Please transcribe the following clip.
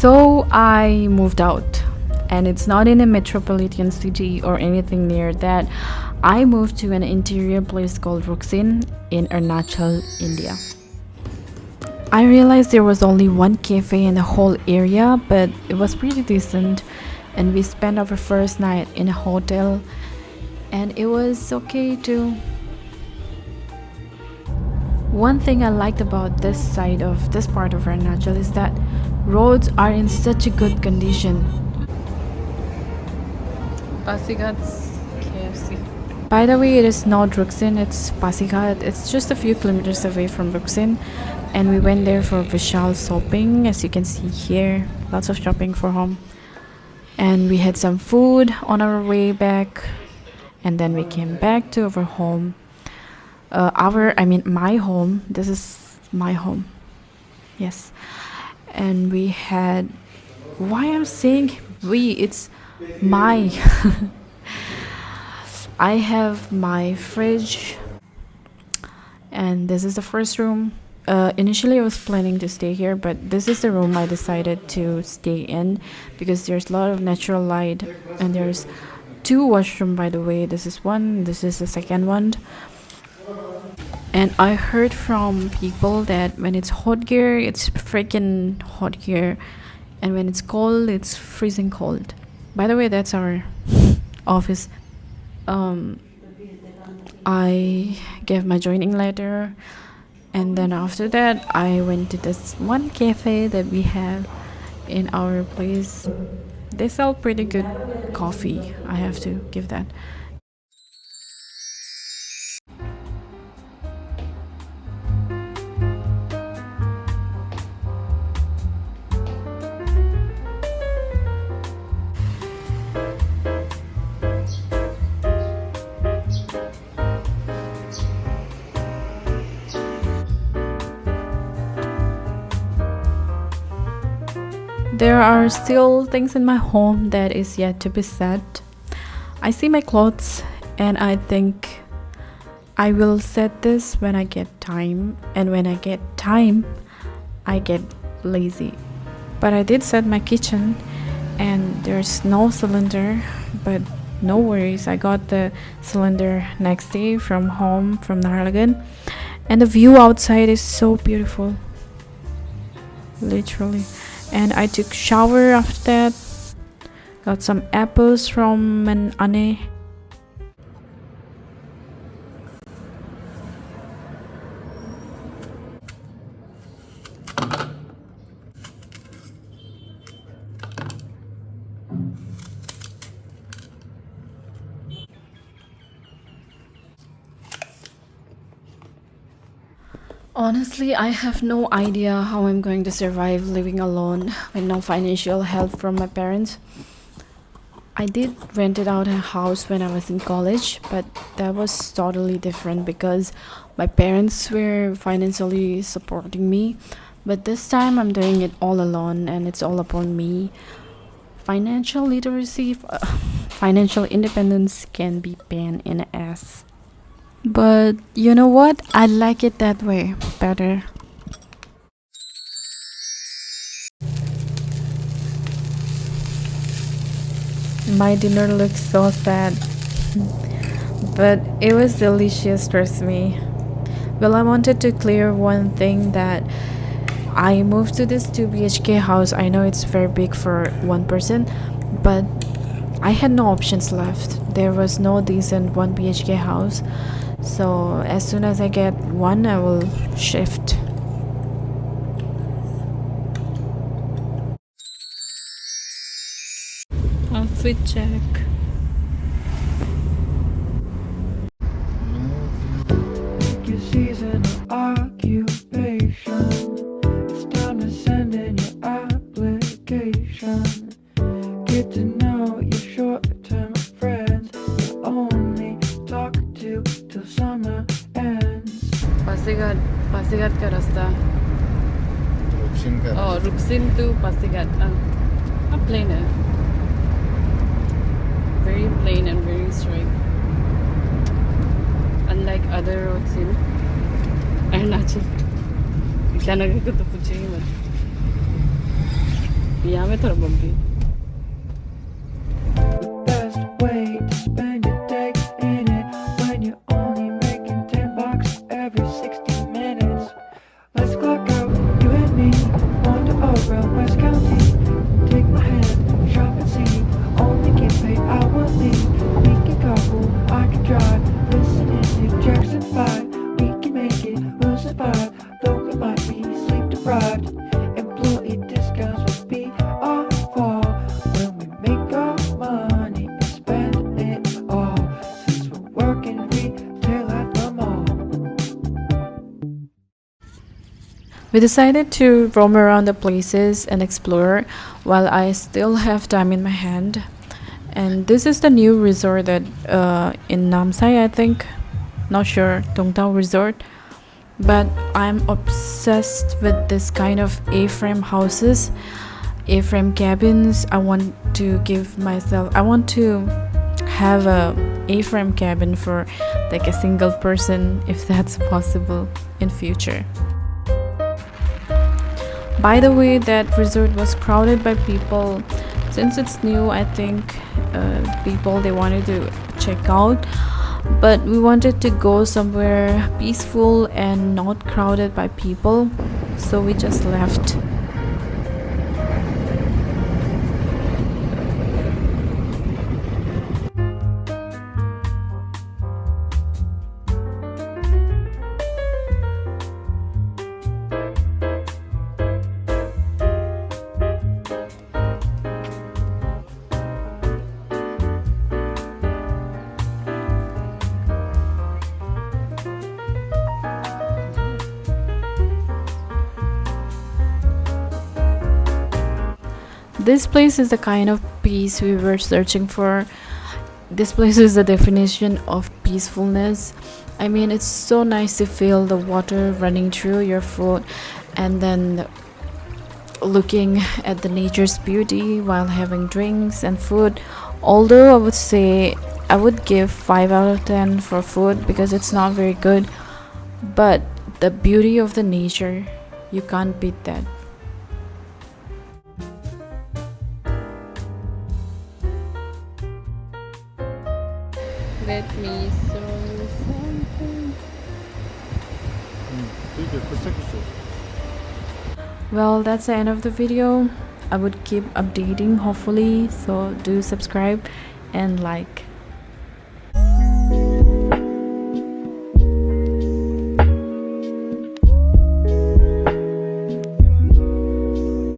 So I moved out, and it's not in a metropolitan city or anything near that. I moved to an interior place called Ruksin in Arunachal, India. I realized there was only one cafe in the whole area, but it was pretty decent, and we spent our first night in a hotel, and it was okay too. One thing I liked about this part of Arunachal is that roads are in such a good condition. Pasighat's KFC. By the way, it is not Ruksin, it's Pasighat. It's just a few kilometers away from Ruksin. And we went there for Vishal shopping, as you can see here. Lots of shopping for home. And we had some food on our way back. And then we came back to our home. My home. This is my home. Yes. And we had. Why I'm saying we? It's my. I have my fridge, and this is the first room. Initially, I was planning to stay here, but this is the room I decided to stay in because there's a lot of natural light, and there's two washroom. By the way, this is one. This is the second one. And I heard from people that when it's hot here, it's freaking hot here, and when it's cold, it's freezing cold. By the way, that's our office. I gave my joining letter, and then after that I went to this one cafe that we have in our place. They sell pretty good coffee, I have to give that. There are still things in my home that is yet to be set. I see my clothes and I think I will set this when I get time, and when I get time, I get lazy. But I did set my kitchen and there's no cylinder, but no worries, I got the cylinder next day from home from Naharagan, and the view outside is so beautiful, literally. And I took shower after that. Got some apples from an ane. Honestly, I have no idea how I'm going to survive living alone with no financial help from my parents. I did rented out a house when I was in college, but that was totally different because my parents were financially supporting me. But this time I'm doing it all alone and it's all upon me. Financial literacy, financial independence can be pain in the ass. But you know what? I like it that way better. My dinner looks so sad, but it was delicious, trust me. Well, I wanted to clear one thing that I moved to this 2 BHK house. I know it's very big for one person, but I had no options left. There was no decent 1 BHK house. So as soon as I get one, I will shift. Outfit check. Your season of occupation. It's time to send in your application. Get to know your short-term friends. You only talk to till summer ends. Pasighat का रास्ता. Ruksin to Pasighat. Plain है. Very plain and very straight. Unlike other roads in Arunachal. Itla nagay ko to puche 미야메처럼 범비. Best way to spend your day in it when you're only making $10 every 60 minutes. Let's clock out, you and me, wander around West County. Take my hand, shop and see, only get paid hourly. We can carpool, I can drive, listening to Jackson 5. We can make it, we'll survive, though we might be sleep deprived. Employee discounts will be our fall when we make our money and spend it all. Since we're working retail at the mall. We decided to roam around the places and explore while I still have time in my hand. And this is the new resort that in Namsai, I think. Not sure, Tongtao Resort. But I'm obsessed with this kind of A-frame houses, A-frame cabins. I want to have a A-frame cabin for like a single person, if that's possible in future. By the way, that resort was crowded by people. Since it's new, I think people, they wanted to check out, but we wanted to go somewhere peaceful and not crowded by people, so we just left. This place is the kind of peace we were searching for. This place is the definition of peacefulness. I mean, it's so nice to feel the water running through your foot and then looking at the nature's beauty while having drinks and food. Although I would say I would give 5 out of 10 for food because it's not very good, but the beauty of the nature, you can't beat that. Let me show something. Well, that's the end of the video. I would keep updating hopefully, so do subscribe and like.